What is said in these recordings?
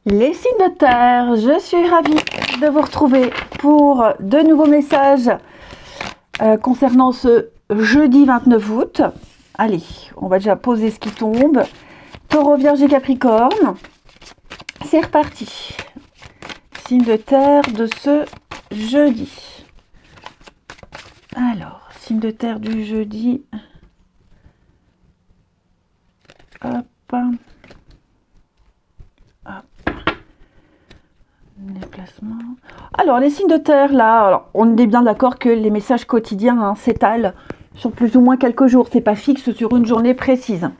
Les signes de terre, je suis ravie de vous retrouver pour de nouveaux messages concernant ce jeudi 29 août. Allez, on va déjà poser ce qui tombe. Taureau, Vierge et Capricorne. C'est reparti. Signe de terre de ce jeudi. Alors, signe de terre du jeudi. Hop. Déplacement. Alors, les signes de terre, là, alors, on est bien d'accord que les messages quotidiens s'étalent sur plus ou moins quelques jours. C'est pas fixe sur une journée précise.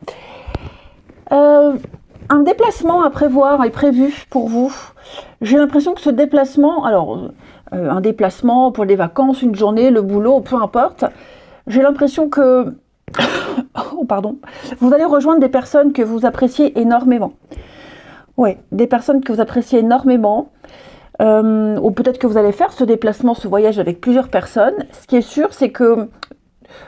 Un déplacement à prévoir est prévu pour vous. J'ai l'impression que ce déplacement, alors, un déplacement pour les vacances, une journée, le boulot, peu importe. J'ai l'impression que, oh, pardon, vous allez rejoindre des personnes que vous appréciez énormément. Oui, des personnes que vous appréciez énormément. Ou peut-être que vous allez faire ce déplacement, ce voyage avec plusieurs personnes. Ce qui est sûr, c'est que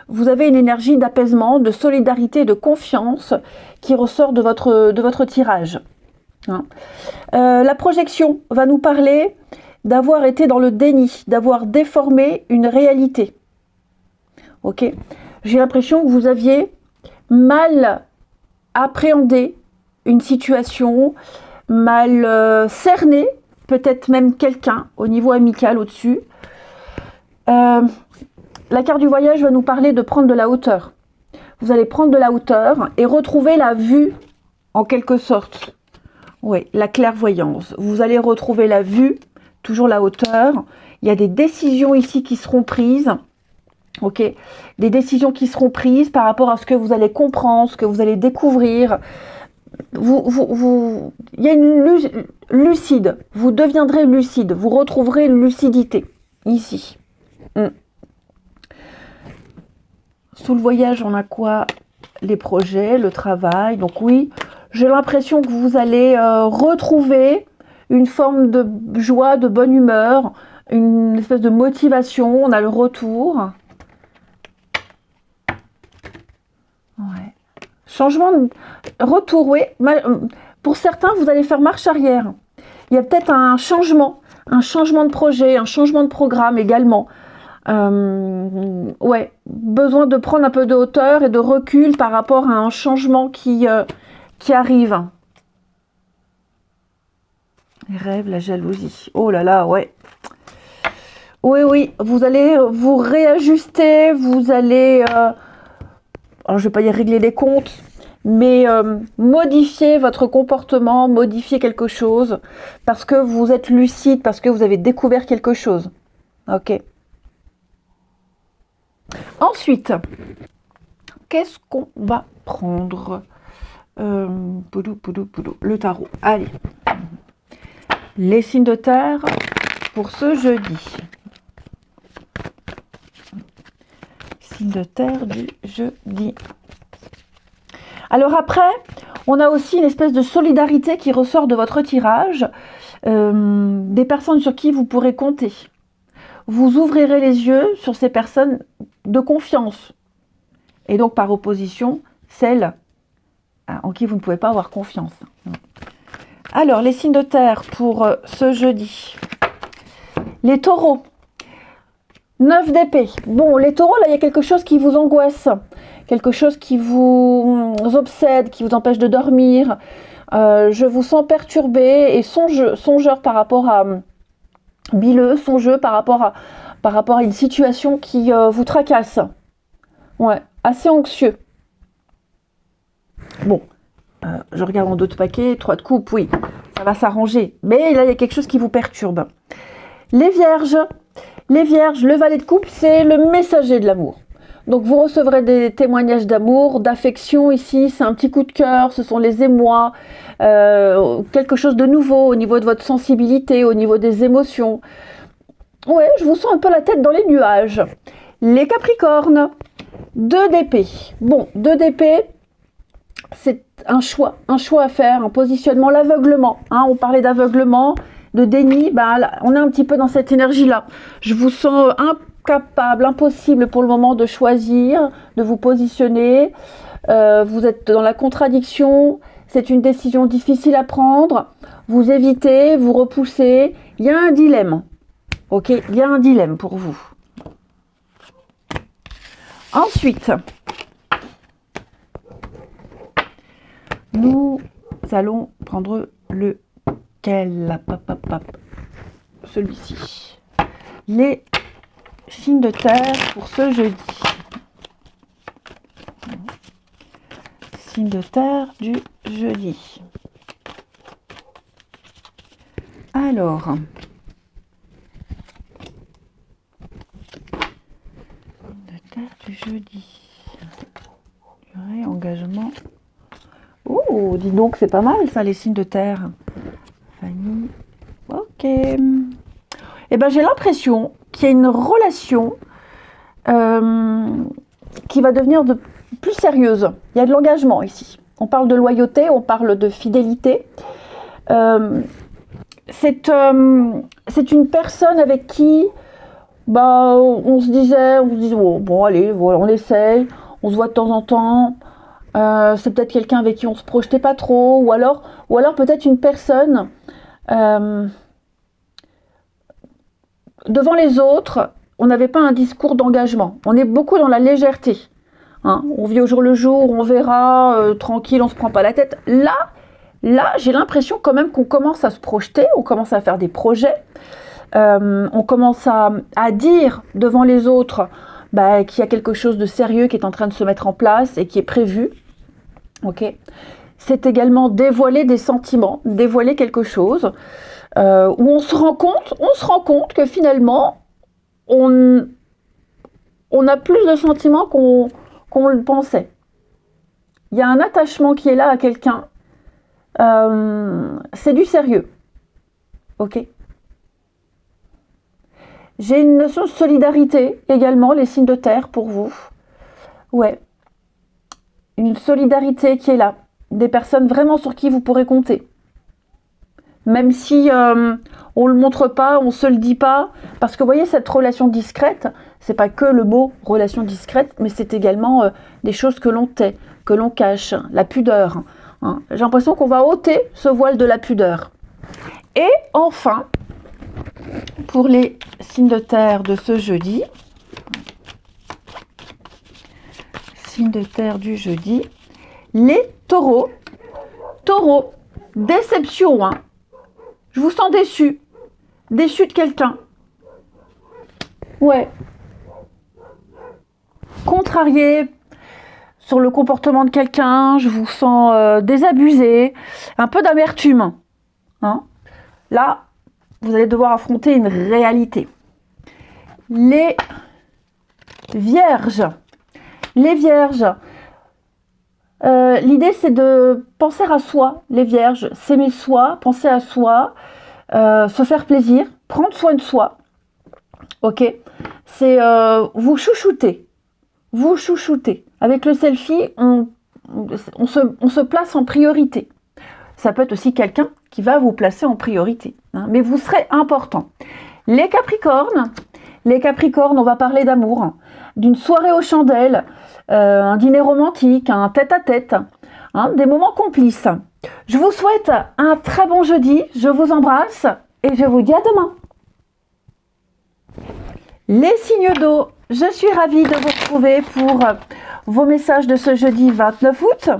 vous avez une énergie d'apaisement, de solidarité, de confiance qui ressort de votre tirage. Hein. La projection va nous parler d'avoir été dans le déni, d'avoir déformé une réalité. Ok ? J'ai l'impression que vous aviez mal appréhendé une situation, mal cerné, peut-être même quelqu'un au niveau amical au-dessus. La carte du voyage va nous parler de prendre de la hauteur. Vous allez prendre de la hauteur et retrouver la vue en quelque sorte. Oui, la clairvoyance. Vous allez retrouver la vue, toujours la hauteur. Il y a des décisions ici qui seront prises. Ok, des décisions qui seront prises par rapport à ce que vous allez comprendre, ce que vous allez découvrir. Il y a une lucide, vous deviendrez lucide, vous retrouverez une lucidité, ici. Sous le voyage, on a quoi? Les projets, le travail, donc oui, j'ai l'impression que vous allez retrouver une forme de joie, de bonne humeur, une espèce de motivation, on a le retour. Ouais. Changement, retour, oui. Pour certains, vous allez faire marche arrière. Il y a peut-être un changement de projet, un changement de programme également. Ouais, besoin de prendre un peu de hauteur et de recul par rapport à un changement qui arrive. Les rêves, la jalousie. Oh là là, ouais. Oui, vous allez vous réajuster, vous allez... alors je ne vais pas dire régler les comptes, mais modifier votre comportement, modifier quelque chose, parce que vous êtes lucide, parce que vous avez découvert quelque chose. Ok. Ensuite, qu'est-ce qu'on va prendre? Le tarot. Allez. Les signes de terre pour ce jeudi. Signe de terre du jeudi. Alors après, on a aussi une espèce de solidarité qui ressort de votre tirage, des personnes sur qui vous pourrez compter. Vous ouvrirez les yeux sur ces personnes de confiance, et donc par opposition, celles en qui vous ne pouvez pas avoir confiance. Alors, les signes de terre pour ce jeudi. Les taureaux. 9 d'épée. Bon, les taureaux, là, il y a quelque chose qui vous angoisse, quelque chose qui vous obsède, qui vous empêche de dormir. Je vous sens perturbé et songeur par rapport à... bileux, songeux par rapport à une situation qui vous tracasse. Ouais, assez anxieux. Bon, je regarde en 2 de paquet, 3 de coupe, oui, ça va s'arranger. Mais là, il y a quelque chose qui vous perturbe. Les vierges, le valet de coupe, c'est le messager de l'amour. Donc vous recevrez des témoignages d'amour, d'affection ici, c'est un petit coup de cœur, ce sont les émois, quelque chose de nouveau au niveau de votre sensibilité, au niveau des émotions. Ouais, je vous sens un peu la tête dans les nuages. Les capricornes, 2 d'épée. Bon, 2 d'épée, c'est un choix à faire, un positionnement, l'aveuglement. Hein, on parlait d'aveuglement, de déni, là, on est un petit peu dans cette énergie-là. Je vous sens incapable, impossible pour le moment de choisir, de vous positionner. Vous êtes dans la contradiction, c'est une décision difficile à prendre. vous évitez, vous repoussez. Il y a un dilemme. Ok, il y a un dilemme pour vous. Ensuite, nous allons prendre lequel? Celui-ci. Les signes de terre pour ce jeudi. Signes de terre du jeudi. Alors, de terre du jeudi. Durée, engagement. Oh, dis donc, c'est pas mal ça, les signes de terre. Fanny. Ok. Eh ben, j'ai l'impression qu'il y a une relation qui va devenir de plus sérieuse. Il y a de l'engagement ici. On parle de loyauté, on parle de fidélité. C'est une personne avec qui on se disait oh, bon allez, voilà, on essaye, on se voit de temps en temps. C'est peut-être quelqu'un avec qui on se projetait pas trop, ou alors peut-être une personne devant les autres, on n'avait pas un discours d'engagement. On est beaucoup dans la légèreté. Hein, on vit au jour le jour, on verra, tranquille, on se prend pas la tête. Là, j'ai l'impression quand même qu'on commence à se projeter, on commence à faire des projets, on commence à dire devant les autres qu'il y a quelque chose de sérieux qui est en train de se mettre en place et qui est prévu. Ok. C'est également dévoiler des sentiments, dévoiler quelque chose où on se rend compte que finalement, on a plus de sentiments qu'on le pensait. Il y a un attachement qui est là à quelqu'un. C'est du sérieux. Ok. J'ai une notion de solidarité également, les signes de terre pour vous. Ouais. Une solidarité qui est là. Des personnes vraiment sur qui vous pourrez compter. Même si on ne le montre pas, on ne se le dit pas. Parce que vous voyez, cette relation discrète, c'est pas que le mot relation discrète, mais c'est également des choses que l'on tait, que l'on cache, la pudeur. Hein. J'ai l'impression qu'on va ôter ce voile de la pudeur. Et enfin, pour les signes de terre de ce jeudi, signes de terre du jeudi, les taureaux. Taureaux, déception, hein. Je vous sens déçu. Déçu de quelqu'un. Ouais. Contrarié sur le comportement de quelqu'un, je vous sens désabusé, un peu d'amertume. Hein. Là, vous allez devoir affronter une réalité. Les vierges. Les vierges. L'idée, c'est de penser à soi, les vierges. S'aimer soi, penser à soi, se faire plaisir, prendre soin de soi. Ok. C'est vous chouchouter. Vous chouchouter. Avec le selfie, on se place en priorité. Ça peut être aussi quelqu'un qui va vous placer en priorité. Hein, mais vous serez important. Les Capricornes, on va parler d'amour, hein, d'une soirée aux chandelles, un dîner romantique, un tête-à-tête, hein, des moments complices. Je vous souhaite un très bon jeudi, je vous embrasse et je vous dis à demain. Les signes d'eau, je suis ravie de vous retrouver pour vos messages de ce jeudi 29 août.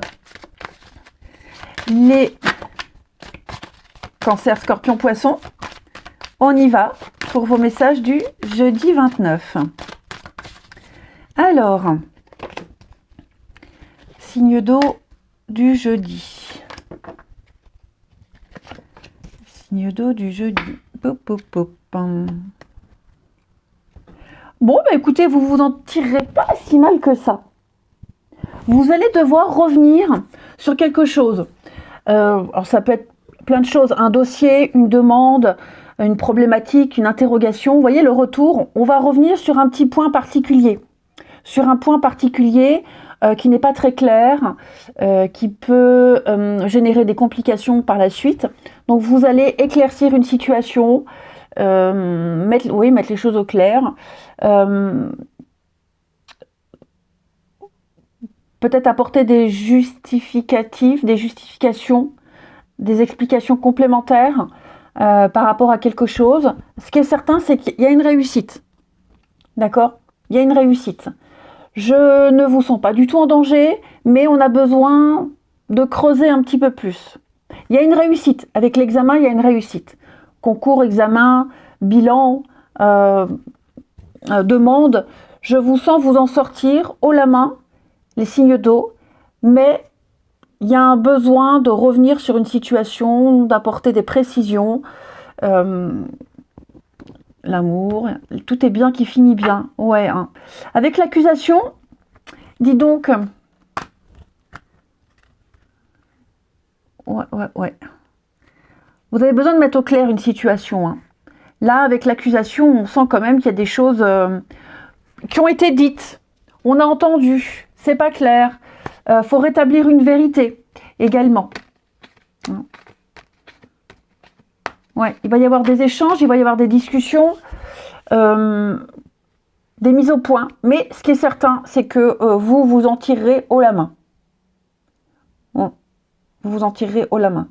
Les cancers, scorpions, poissons, on y va pour vos messages du jeudi 29. Alors, signe d'eau du jeudi. Signe d'eau du jeudi. Pop, pop, pop. Bon, écoutez, vous vous en tirerez pas si mal que ça. Vous allez devoir revenir sur quelque chose. Alors, ça peut être plein de choses. Un dossier, une demande, une problématique, une interrogation. Vous voyez, le retour, on va revenir sur un petit point particulier. Sur un point particulier qui n'est pas très clair, qui peut générer des complications par la suite. Donc, vous allez éclaircir une situation, mettre les choses au clair. Peut-être apporter des justificatifs, des justifications des explications complémentaires par rapport à quelque chose. Ce qui est certain, c'est qu'il y a une réussite. D'accord? Il y a une réussite. Je ne vous sens pas du tout en danger, mais on a besoin de creuser un petit peu plus. Il y a une réussite. Avec l'examen, il y a une réussite. Concours, examen, bilan, demande. Je vous sens vous en sortir haut la main, les signes d'eau, mais il y a un besoin de revenir sur une situation, d'apporter des précisions. L'amour, tout est bien qui finit bien. Ouais. Hein. Avec l'accusation, dis donc. Ouais. Vous avez besoin de mettre au clair une situation. Hein. Là, avec l'accusation, on sent quand même qu'il y a des choses qui ont été dites. On a entendu. C'est pas clair. Faut rétablir une vérité également. Ouais, il va y avoir des échanges, il va y avoir des discussions, des mises au point. Mais ce qui est certain, c'est que vous vous en tirerez haut la main. Bon, vous vous en tirerez haut la main.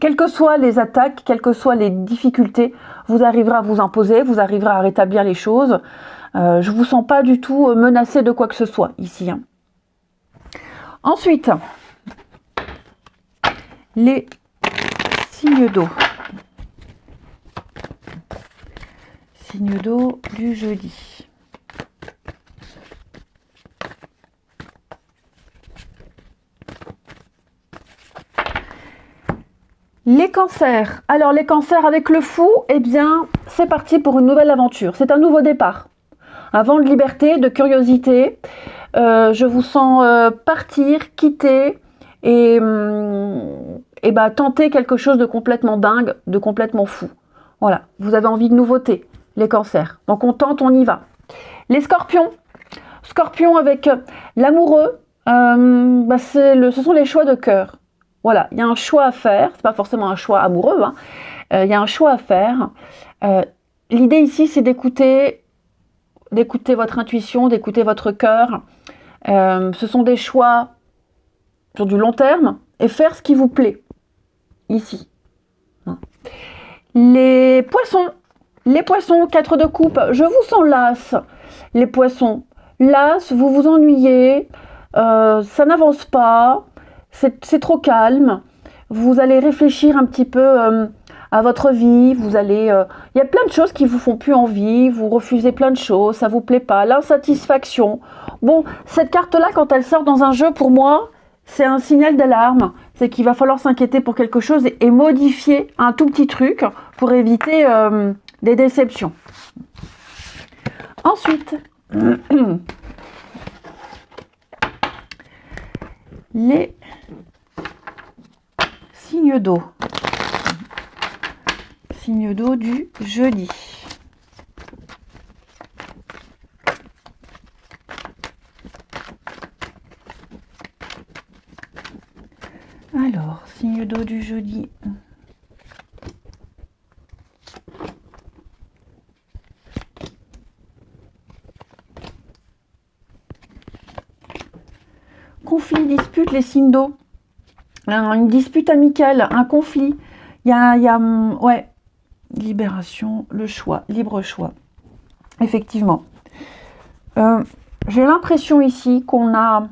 Quelles que soient les attaques, quelles que soient les difficultés, vous arriverez à vous imposer, vous arriverez à rétablir les choses. Je ne vous sens pas du tout menacé de quoi que ce soit ici. Hein. Ensuite, les signes d'eau. Signes d'eau du jeudi. Les cancers. Alors les cancers avec le fou, eh bien, c'est parti pour une nouvelle aventure. C'est un nouveau départ. Un vent de liberté, de curiosité. Je vous sens partir, quitter et tenter quelque chose de complètement dingue, de complètement fou. Voilà, vous avez envie de nouveautés, les cancers. Donc on tente, on y va. Les scorpions. Scorpions avec l'amoureux, ce sont les choix de cœur. Voilà, il y a un choix à faire, c'est pas forcément un choix amoureux, hein. Il y a un choix à faire. L'idée ici, c'est d'écouter votre intuition, d'écouter votre cœur. Ce sont des choix sur du long terme et faire ce qui vous plaît, ici. Les poissons, 4 de coupe, je vous sens las. Les poissons, las, vous vous ennuyez, ça n'avance pas. C'est trop calme, vous allez réfléchir un petit peu à votre vie, il y a plein de choses qui vous font plus envie, vous refusez plein de choses, ça vous plaît pas, l'insatisfaction. Bon, cette carte-là, quand elle sort dans un jeu, pour moi, c'est un signal d'alarme, c'est qu'il va falloir s'inquiéter pour quelque chose et modifier un tout petit truc pour éviter des déceptions. Ensuite, les signes d'eau. Signes d'eau du jeudi. Alors, signe d'eau du jeudi. Conflit, dispute, les signes d'eau. Une dispute amicale, un conflit. Ouais, libération, le choix, libre choix. Effectivement. J'ai l'impression ici qu'on a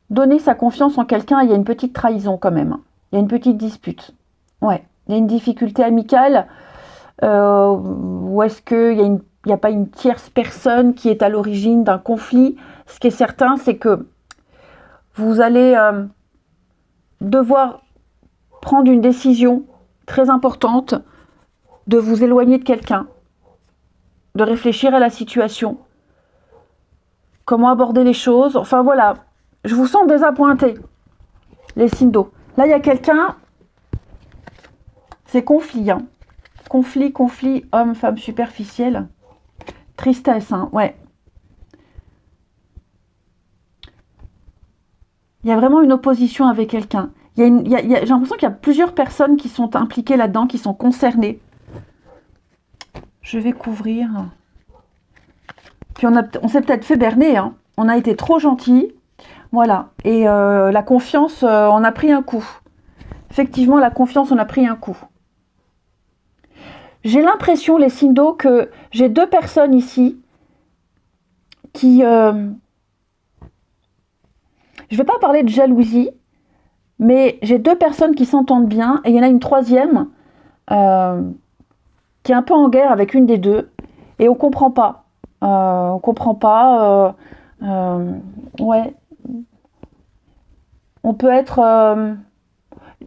donné sa confiance en quelqu'un et il y a une petite trahison quand même. Il y a une petite dispute. Ouais, il y a une difficulté amicale. Ou est-ce qu'il n'y a pas une tierce personne qui est à l'origine d'un conflit? Ce qui est certain, c'est que vous allez devoir prendre une décision très importante, de vous éloigner de quelqu'un, de réfléchir à la situation, comment aborder les choses. Enfin voilà, je vous sens désappointé, les signes d'eau. Là, il y a quelqu'un, c'est conflit, hein. Conflit, homme, femme superficielle. Tristesse, hein, ouais. Il y a vraiment une opposition avec quelqu'un. J'ai l'impression qu'il y a plusieurs personnes qui sont impliquées là-dedans, qui sont concernées. Je vais couvrir. Puis on s'est peut-être fait berner, hein. On a été trop gentils. Voilà. Et la confiance, on a pris un coup. Effectivement, la confiance, on a pris un coup. J'ai l'impression, les signes d'eau, que j'ai deux personnes ici qui... je ne vais pas parler de jalousie, mais j'ai deux personnes qui s'entendent bien, et il y en a une troisième qui est un peu en guerre avec une des deux, et on comprend pas. On comprend pas. Ouais. On peut être...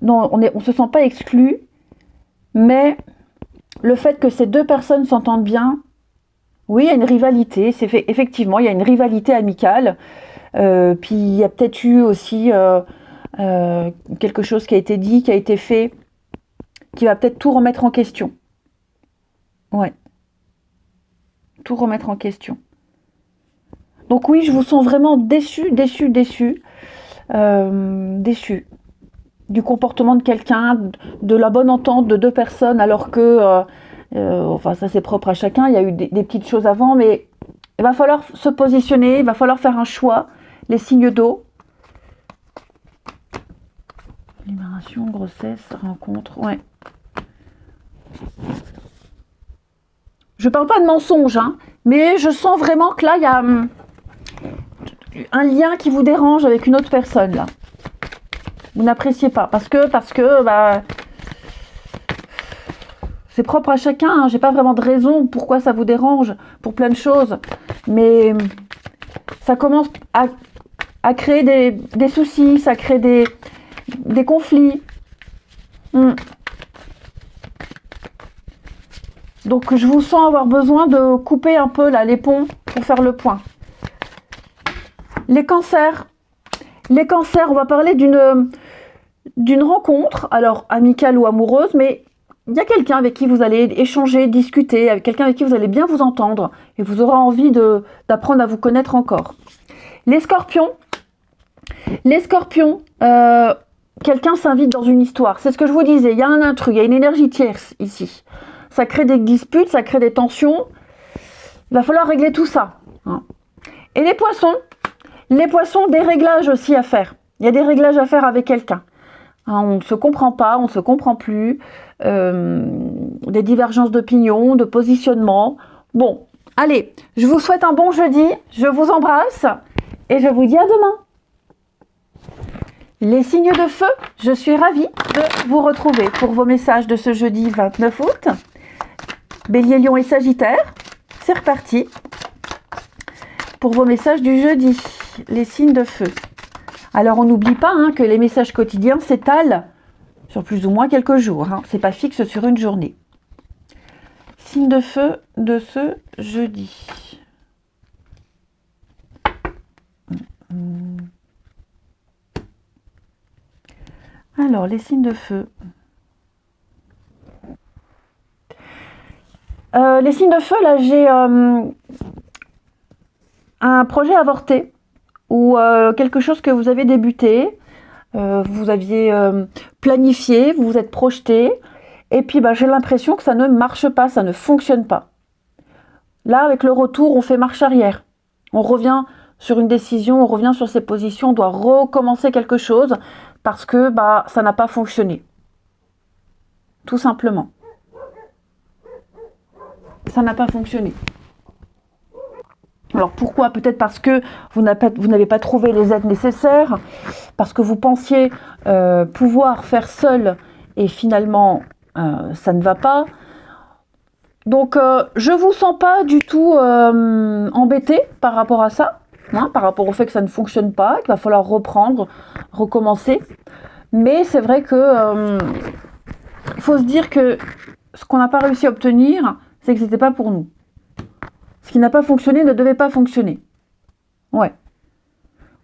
non, on se sent pas exclu, mais le fait que ces deux personnes s'entendent bien, oui, il y a une rivalité. Effectivement, il y a une rivalité amicale. Puis il y a peut-être eu aussi quelque chose qui a été dit, qui a été fait, qui va peut-être tout remettre en question. Ouais. Tout remettre en question. Donc oui, je vous sens vraiment déçu du comportement de quelqu'un, de la bonne entente de deux personnes, alors que, enfin ça c'est propre à chacun, il y a eu des petites choses avant, mais il va falloir se positionner, il va falloir faire un choix, les signes d'eau. Libération, grossesse, rencontre, ouais. Je parle pas de mensonge, hein, mais je sens vraiment que là, il y a un lien qui vous dérange avec une autre personne, là. Vous n'appréciez pas, parce que bah, c'est propre à chacun, hein. J'ai pas vraiment de raison pourquoi ça vous dérange, pour plein de choses, mais ça commence à créer des soucis, ça crée des conflits. Donc je vous sens avoir besoin de couper un peu là les ponts pour faire le point. Les cancers, on va parler d'une rencontre, alors amicale ou amoureuse, mais il y a quelqu'un avec qui vous allez échanger, discuter, avec quelqu'un avec qui vous allez bien vous entendre, et vous aurez envie d'apprendre à vous connaître encore. Les scorpions, quelqu'un s'invite dans une histoire. C'est ce que je vous disais, il y a un intrus, il y a une énergie tierce ici. Ça crée des disputes, ça crée des tensions. Il va falloir régler tout ça. Et les poissons, des réglages aussi à faire. Il y a des réglages à faire avec quelqu'un. On ne se comprend pas, on ne se comprend plus. Des divergences d'opinion, de positionnement. Bon, allez, je vous souhaite un bon jeudi. Je vous embrasse et je vous dis à demain. Les signes de feu, je suis ravie de vous retrouver pour vos messages de ce jeudi 29 août. Bélier, Lion et Sagittaire, c'est reparti pour vos messages du jeudi, les signes de feu. Alors on n'oublie pas que les messages quotidiens s'étalent sur plus ou moins quelques jours, c'est pas fixe sur une journée. Signe de feu de ce jeudi. Alors les signes de feu. Les signes de feu, là, j'ai un projet avorté ou quelque chose que vous avez débuté, vous aviez planifié, vous vous êtes projeté, et puis j'ai l'impression que ça ne marche pas, ça ne fonctionne pas. Là, avec le retour, on fait marche arrière. On revient sur une décision, on revient sur ses positions, on doit recommencer quelque chose parce que ça n'a pas fonctionné. Tout simplement. Ça n'a pas fonctionné. Alors pourquoi? Peut-être parce que vous n'avez pas trouvé les aides nécessaires, parce que vous pensiez pouvoir faire seul et finalement ça ne va pas. Donc je vous sens pas du tout embêté par rapport à ça, par rapport au fait que ça ne fonctionne pas, qu'il va falloir reprendre, recommencer. Mais c'est vrai que il faut se dire que ce qu'on n'a pas réussi à obtenir, c'est que c'était pas pour nous. Ce qui n'a pas fonctionné ne devait pas fonctionner. Ouais.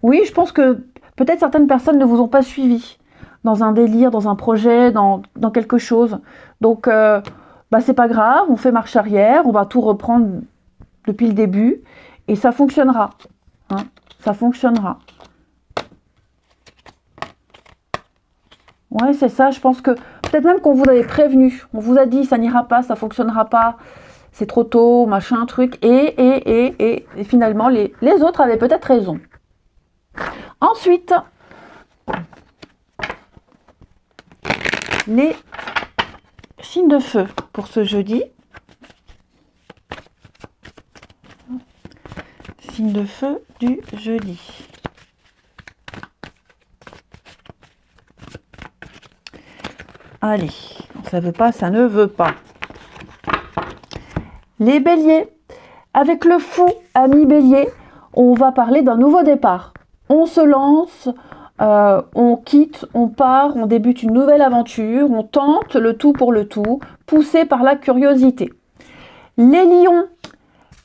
Oui, je pense que peut-être certaines personnes ne vous ont pas suivi dans un délire, dans un projet, dans quelque chose. Donc, c'est pas grave, on fait marche arrière, on va tout reprendre depuis le début et ça fonctionnera. Ça fonctionnera. Ouais, c'est ça, je pense que peut-être même qu'on vous avait prévenu, on vous a dit ça n'ira pas, ça fonctionnera pas, c'est trop tôt, machin, truc, et finalement les autres avaient peut-être raison. Ensuite, les signes de feu pour ce jeudi. Signe de feu du jeudi. Allez, ça veut pas, ça ne veut pas. Les béliers. Avec le fou ami bélier, on va parler d'un nouveau départ. On se lance, on quitte, on part, on débute une nouvelle aventure, on tente le tout pour le tout, poussé par la curiosité. Les lions.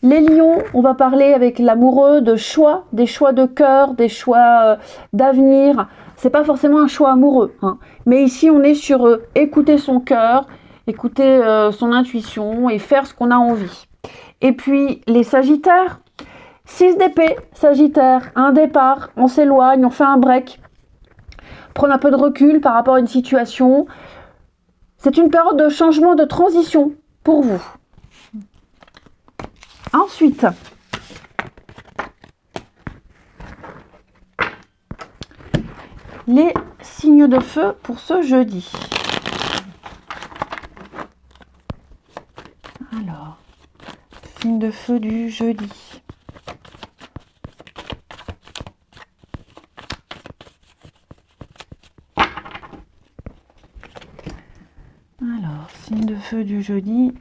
Les lions, on va parler avec l'amoureux de choix, des choix de cœur, des choix d'avenir. C'est pas forcément un choix amoureux, hein. Mais ici on est sur écouter son cœur, écouter son intuition et faire ce qu'on a envie. Et puis les sagittaires, 6 d'épée, sagittaire, un départ, on s'éloigne, on fait un break, prendre un peu de recul par rapport à une situation. C'est une période de changement, de transition pour vous. Ensuite, les signes de feu pour ce jeudi. Alors, signe de feu du jeudi. Alors, signe de feu du jeudi.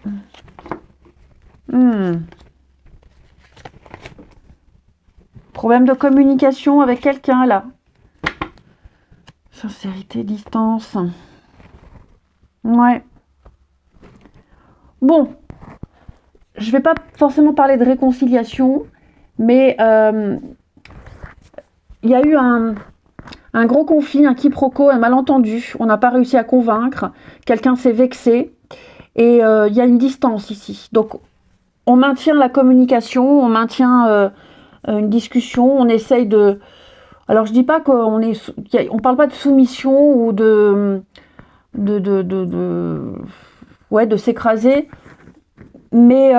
Problème de communication avec quelqu'un là. Sincérité, distance. Ouais. Bon. Je vais pas forcément parler de réconciliation, mais il y a eu un gros conflit, un quiproquo, un malentendu. On n'a pas réussi à convaincre. Quelqu'un s'est vexé. Et il y a une distance ici. Donc, on maintient la communication, on maintient une discussion, on essaye de... Alors, je dis pas qu'on est... On parle pas de soumission ou de s'écraser. Mais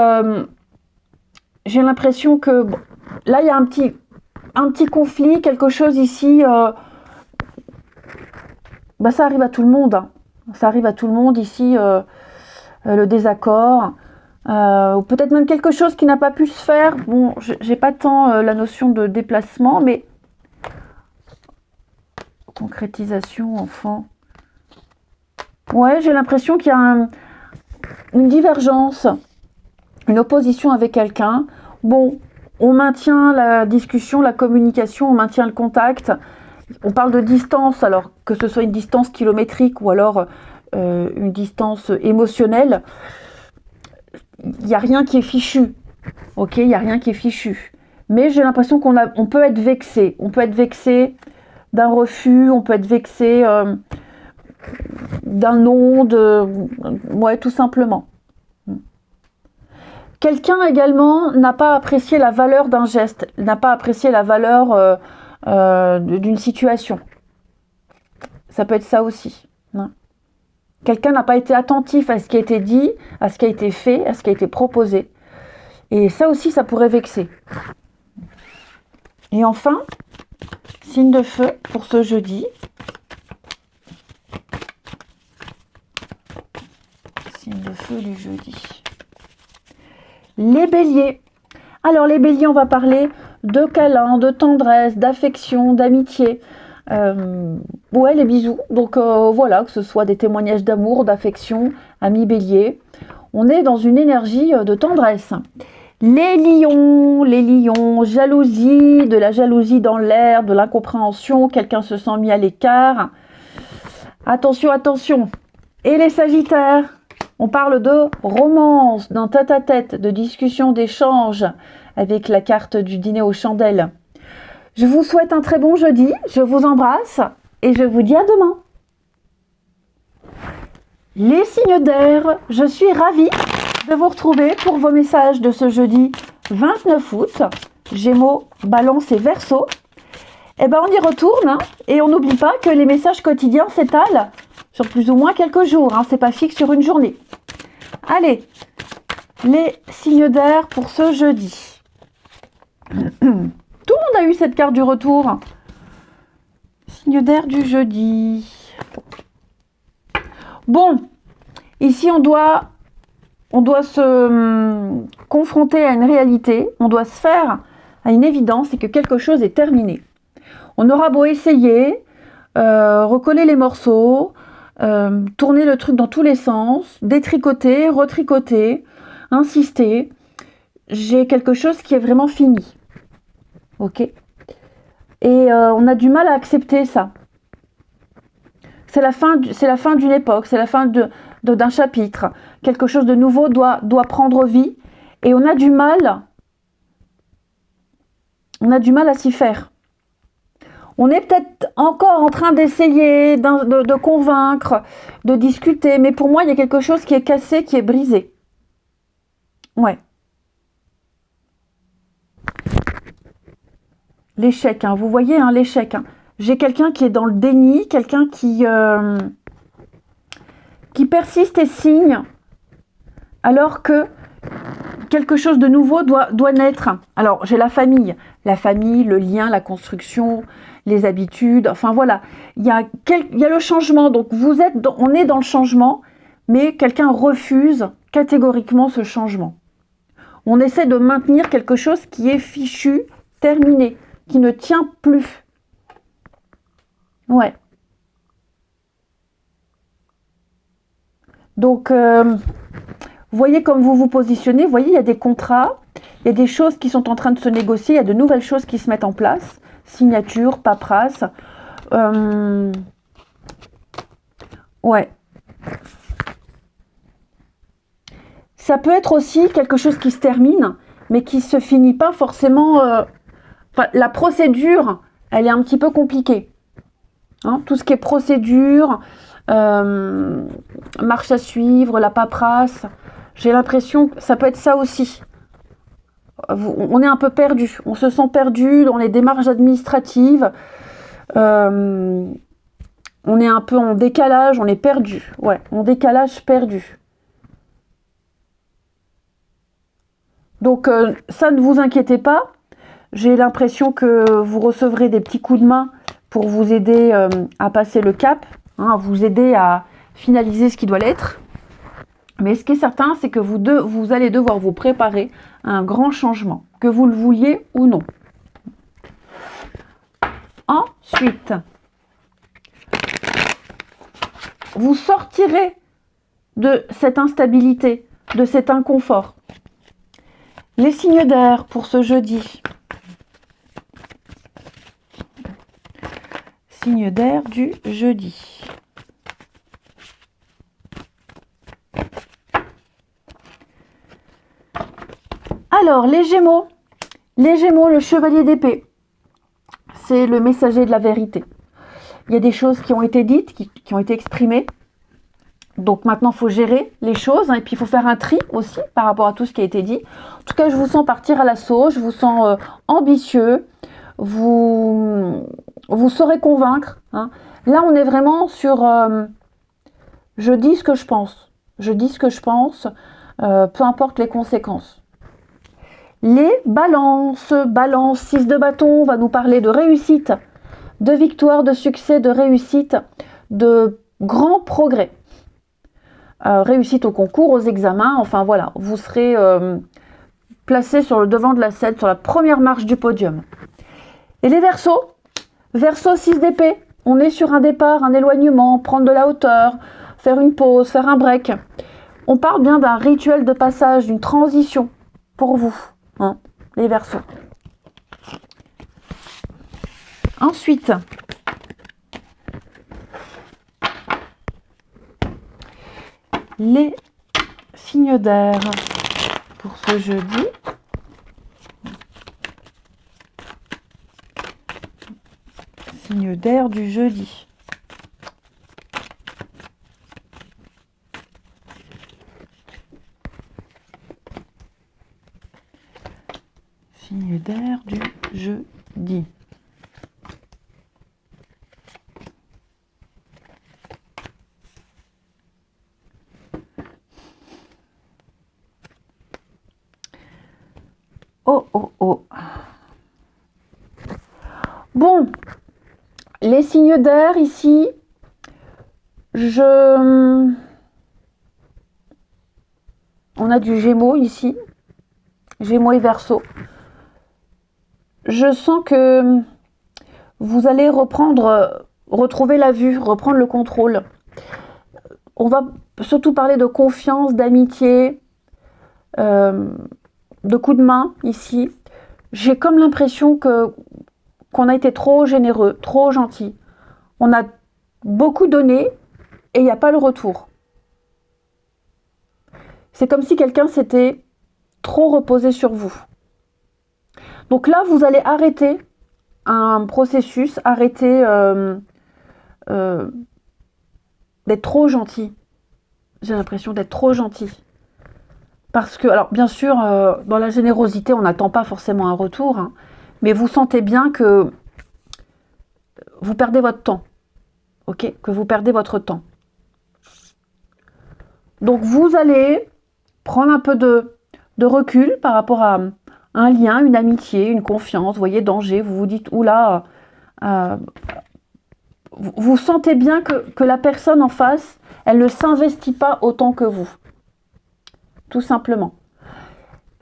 j'ai l'impression que... Bon, là, il y a un petit conflit, quelque chose ici... ça arrive à tout le monde. Hein. Ça arrive à tout le monde ici, le désaccord. Ou peut-être même quelque chose qui n'a pas pu se faire. Bon, j'ai pas tant la notion de déplacement, mais concrétisation, enfant. Ouais, j'ai l'impression qu'il y a une divergence, une opposition avec quelqu'un. Bon, on maintient la discussion, la communication, on maintient le contact. On parle de distance, alors que ce soit une distance kilométrique ou alors une distance émotionnelle. Il n'y a rien qui est fichu, ok, il n'y a rien qui est fichu. Mais j'ai l'impression qu'on peut être vexé. On peut être vexé d'un refus, on peut être vexé d'un non, ouais, tout simplement. Quelqu'un également n'a pas apprécié la valeur d'un geste, n'a pas apprécié la valeur d'une situation. Ça peut être ça aussi. Hein. Quelqu'un n'a pas été attentif à ce qui a été dit, à ce qui a été fait, à ce qui a été proposé. Et ça aussi, ça pourrait vexer. Et enfin, signe de feu pour ce jeudi. Signe de feu du jeudi. Les béliers. Alors les béliers, on va parler de câlins, de tendresse, d'affection, d'amitié. Ouais, les bisous. Donc voilà, que ce soit des témoignages d'amour, d'affection, amis béliers. On est dans une énergie de tendresse. Les lions, jalousie, de la jalousie dans l'air, de l'incompréhension, quelqu'un se sent mis à l'écart. Attention, attention. Et les sagittaires, on parle de romance, d'un tête-à-tête, de discussion, d'échange avec la carte du dîner aux chandelles. Je vous souhaite un très bon jeudi, je vous embrasse et je vous dis à demain. Les signes d'air, je suis ravie de vous retrouver pour vos messages de ce jeudi 29 août. Gémeaux, Balance et Verseau. Eh ben on y retourne hein, et on n'oublie pas que les messages quotidiens s'étalent sur plus ou moins quelques jours. Hein, c'est pas fixe sur une journée. Allez, les signes d'air pour ce jeudi. Tout le monde a eu cette carte du retour. signe d'air du jeudi. Bon, ici on doit se confronter à une réalité, on doit se faire à une évidence, c'est que quelque chose est terminé. On aura beau essayer, recoller les morceaux, tourner le truc dans tous les sens, détricoter, retricoter, insister. J'ai quelque chose qui est vraiment fini. Ok ? Et on a du mal à accepter ça. C'est la fin d'une époque, c'est la fin d'un chapitre. Quelque chose de nouveau doit prendre vie. Et on a du mal à s'y faire. On est peut-être encore en train d'essayer, de convaincre, de discuter. Mais pour moi, il y a quelque chose qui est cassé, qui est brisé. Ouais. L'échec, hein, vous voyez, hein, l'échec. Hein. J'ai quelqu'un qui est dans le déni, quelqu'un qui persiste et signe, alors que quelque chose de nouveau doit naître. Alors, j'ai la famille, le lien, la construction, les habitudes, enfin voilà. Il y a le changement, donc on est dans le changement, mais quelqu'un refuse catégoriquement ce changement. On essaie de maintenir quelque chose qui est fichu, terminé, qui ne tient plus. Ouais. Donc, vous voyez comme vous vous positionnez, vous voyez, il y a des contrats, il y a des choses qui sont en train de se négocier, il y a de nouvelles choses qui se mettent en place, signature, paperasse. Ouais. Ça peut être aussi quelque chose qui se termine, mais qui se finit pas forcément... la procédure, elle est un petit peu compliquée. Hein, tout ce qui est procédure, marche à suivre, la paperasse, j'ai l'impression que ça peut être ça aussi. On est un peu perdu, on se sent perdu dans les démarches administratives. On est un peu en décalage, on est perdu. Ouais, en décalage perdu. Donc ça, ne vous inquiétez pas. J'ai l'impression que vous recevrez des petits coups de main pour vous aider à passer le cap, hein, à vous aider à finaliser ce qui doit l'être. Mais ce qui est certain, c'est que vous allez devoir vous préparer à un grand changement, que vous le vouliez ou non. Ensuite, vous sortirez de cette instabilité, de cet inconfort. Les signes d'air pour ce jeudi. Signe d'air du jeudi. Alors, les Gémeaux, le chevalier d'épée, c'est le messager de la vérité. Il y a des choses qui ont été dites, qui ont été exprimées. Donc maintenant, il faut gérer les choses, hein, et puis il faut faire un tri aussi par rapport à tout ce qui a été dit. En tout cas, je vous sens partir à l'assaut, je vous sens ambitieux, vous saurez convaincre. Hein. Là, on est vraiment sur je dis ce que je pense. Je dis ce que je pense, peu importe les conséquences. Les balances, 6 de bâton, va nous parler de réussite, de victoire, de succès, de réussite, de grands progrès. Réussite au concours, aux examens, enfin voilà, vous serez placé sur le devant de la scène, sur la première marche du podium. Et les Verseaux, 6 d'épée, on est sur un départ, un éloignement, prendre de la hauteur, faire une pause, faire un break. On parle bien d'un rituel de passage, d'une transition pour vous, hein, les Verseaux. Ensuite, les signes d'air pour ce jeudi. Signe d'air du jeudi. Signe d'air du jeudi. Oh. Bon, les Les signes d'air ici, on a du Gémeaux ici, Gémeaux et Verseau. Je sens que vous allez retrouver la vue, reprendre le contrôle. On va surtout parler de confiance, d'amitié, de coups de main ici. J'ai comme l'impression qu'on a été trop généreux, trop gentil. On a beaucoup donné et il n'y a pas le retour. C'est comme si quelqu'un s'était trop reposé sur vous. Donc là, vous allez arrêter un processus, arrêter d'être trop gentil. J'ai l'impression d'être trop gentil. Parce que, alors bien sûr, dans la générosité, on n'attend pas forcément un retour, hein, mais vous sentez bien que vous perdez votre temps. Ok, que vous perdez votre temps. Donc vous allez prendre un peu de recul par rapport à un lien, une amitié, une confiance, vous voyez, danger, vous vous dites, oula, vous sentez bien que la personne en face, elle ne s'investit pas autant que vous. Tout simplement.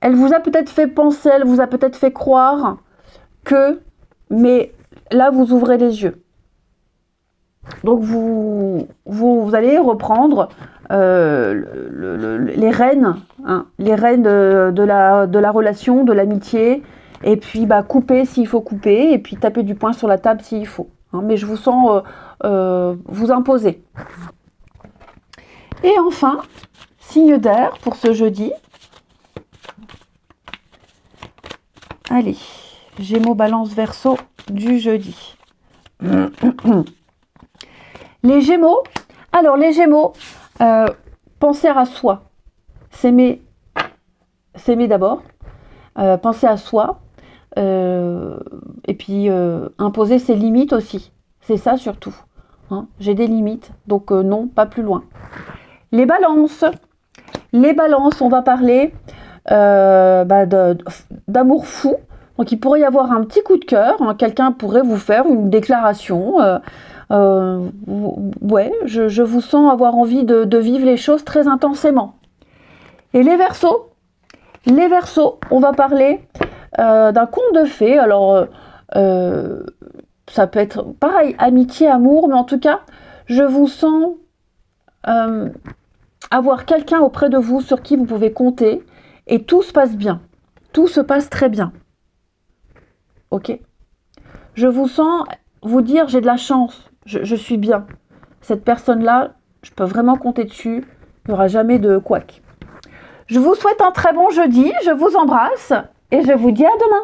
Elle vous a peut-être fait penser, elle vous a peut-être fait croire que, mais là vous ouvrez les yeux. Donc vous allez reprendre les rênes, hein, les rênes de la relation, de l'amitié, et puis couper s'il faut couper, et puis taper du poing sur la table s'il faut. Hein, mais je vous sens vous imposer. Et enfin, signe d'air pour ce jeudi. Allez, Gémeaux, Balance, Verseau du jeudi. Les Gémeaux, alors les Gémeaux, penser à soi, s'aimer d'abord, penser à soi, et puis imposer ses limites aussi, c'est ça surtout, hein. J'ai des limites, donc non, pas plus loin. Les balances, on va parler d'amour fou. Donc il pourrait y avoir un petit coup de cœur, hein, quelqu'un pourrait vous faire une déclaration, ouais, je vous sens avoir envie de vivre les choses très intensément. Et les Verseaux, on va parler d'un conte de fées. Alors ça peut être pareil, amitié, amour, mais en tout cas, je vous sens avoir quelqu'un auprès de vous sur qui vous pouvez compter et tout se passe bien, tout se passe très bien. Ok, je vous sens vous dire j'ai de la chance, je suis bien. Cette personne-là, je peux vraiment compter dessus, il n'y aura jamais de couac. Je vous souhaite un très bon jeudi, je vous embrasse et je vous dis à demain.